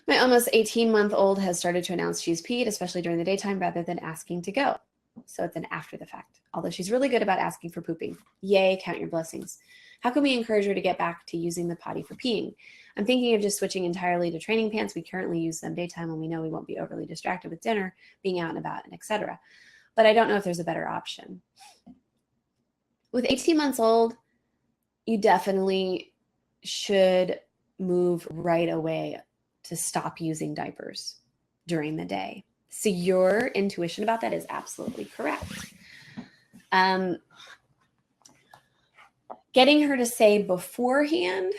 My almost 18-month-old has started to announce she's peed, especially during the daytime, rather than asking to go. So it's an after the fact, although she's really good about asking for pooping. Yay, count your blessings. How can we encourage her to get back to using the potty for peeing? I'm thinking of just switching entirely to training pants. We currently use them daytime when we know we won't be overly distracted with dinner, being out and about, and etc. But I don't know if there's a better option. With 18 months old, you definitely should move right away to stop using diapers during the day. So your intuition about that is absolutely correct. Getting her to say beforehand,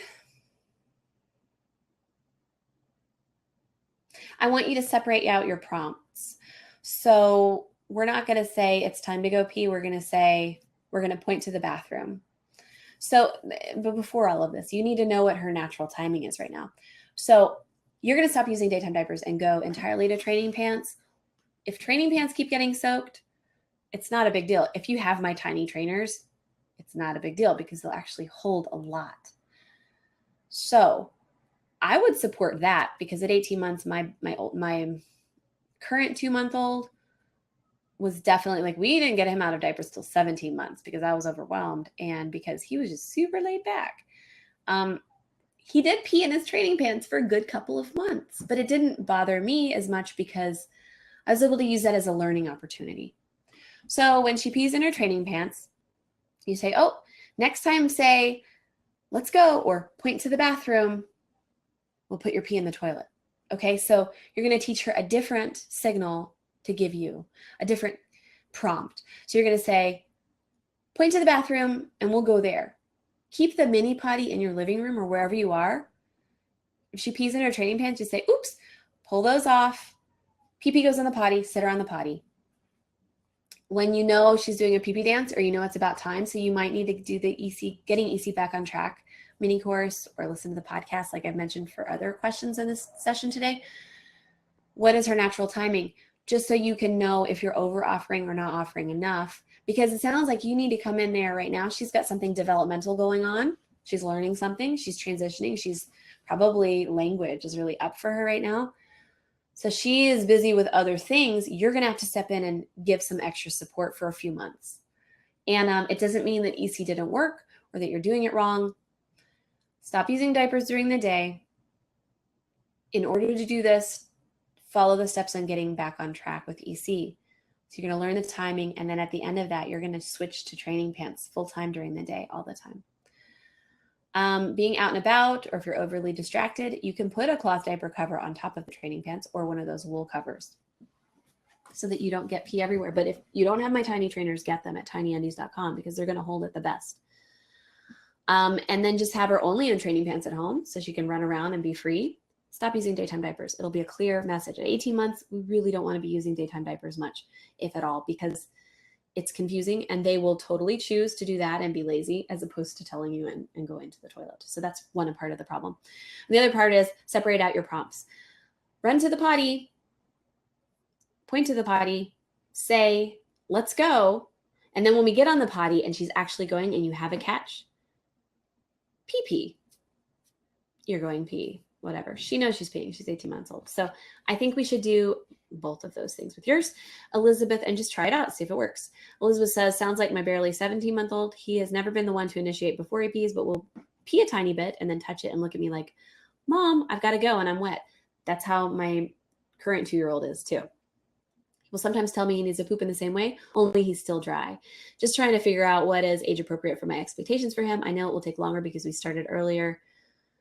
I want you to separate out your prompts. So we're not going to say it's time to go pee. We're going to say, we're going to point to the bathroom. So, but before all of this, you need to know what her natural timing is right now. So you're going to stop using daytime diapers and go entirely to training pants. If training pants keep getting soaked, it's not a big deal. If you have my tiny trainers, it's not a big deal because they'll actually hold a lot. So I would support that because at 18 months, my current 2-month-old was definitely like, we didn't get him out of diapers till 17 months because I was overwhelmed and because he was just super laid back. He did pee in his training pants for a good couple of months, but it didn't bother me as much because I was able to use that as a learning opportunity. So when she pees in her training pants, you say, oh, next time say, let's go, or point to the bathroom. We'll put your pee in the toilet. Okay, so you're going to teach her a different signal to give you, a different prompt. So you're going to say, point to the bathroom and we'll go there. Keep the mini potty in your living room or wherever you are. If she pees in her training pants, just say, oops, pull those off. Pee-pee goes in the potty, sit her on the potty. When you know she's doing a pee-pee dance or you know it's about time, so you might need to do the getting EC back on track mini course or listen to the podcast like I've mentioned for other questions in this session today. What is her natural timing? Just so you can know if you're over offering or not offering enough, because it sounds like you need to come in there right now. She's got something developmental going on. She's learning something. She's transitioning. She's probably language is really up for her right now. So she is busy with other things. You're going to have to step in and give some extra support for a few months. And it doesn't mean that EC didn't work or that you're doing it wrong. Stop using diapers during the day. In order to do this, follow the steps on getting back on track with EC. So you're going to learn the timing. And then at the end of that, you're going to switch to training pants full-time during the day, all the time. Being out and about, or if you're overly distracted, you can put a cloth diaper cover on top of the training pants or one of those wool covers so that you don't get pee everywhere. But if you don't have my tiny trainers, get them at tinyandies.com because they're going to hold it the best. And then just have her only in training pants at home so she can run around and be free. Stop using daytime diapers. It'll be a clear message. At 18 months, we really don't want to be using daytime diapers much, if at all, because it's confusing and they will totally choose to do that and be lazy as opposed to telling you and go into the toilet. So that's one part of the problem. And the other part is separate out your prompts. Run to the potty, point to the potty, say, let's go. And then when we get on the potty and she's actually going and you have a catch, pee. You're going pee, whatever. She knows she's peeing. She's 18 months old. So I think we should do both of those things with yours, Elizabeth, and just try it out, see if it works. Elizabeth says, sounds like my barely 17-month-old. He has never been the one to initiate before he pees, but will pee a tiny bit and then touch it and look at me like, Mom, I've got to go and I'm wet. That's how my current 2-year-old is too. He will sometimes tell me he needs to poop in the same way, only he's still dry. Just trying to figure out what is age appropriate for my expectations for him. I know it will take longer because we started earlier,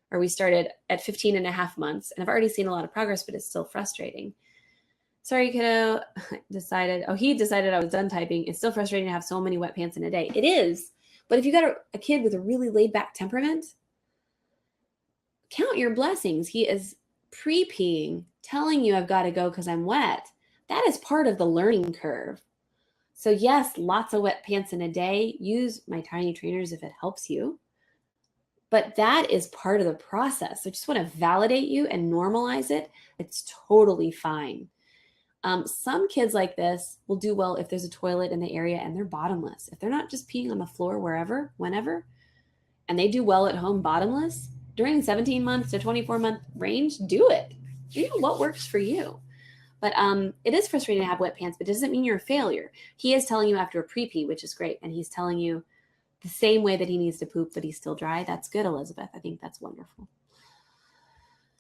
or we started at 15 and a half months, and I've already seen a lot of progress, but it's still frustrating. Sorry, kiddo. He decided I was done typing. It's still frustrating to have so many wet pants in a day. It is. But if you got a kid with a really laid back temperament, count your blessings. He is pre-peeing, telling you I've got to go because I'm wet. That is part of the learning curve. So yes, lots of wet pants in a day. Use my tiny trainers if it helps you. But that is part of the process. I just want to validate you and normalize it. It's totally fine. Some kids like this will do well if there's a toilet in the area and they're bottomless. If they're not just peeing on the floor wherever, whenever, and they do well at home bottomless, during 17 months to 24-month range, do it. what works for you. But it is frustrating to have wet pants, but it doesn't mean you're a failure. He is telling you after a pre-pee, which is great. And he's telling you the same way that he needs to poop, but he's still dry. That's good, Elizabeth. I think that's wonderful.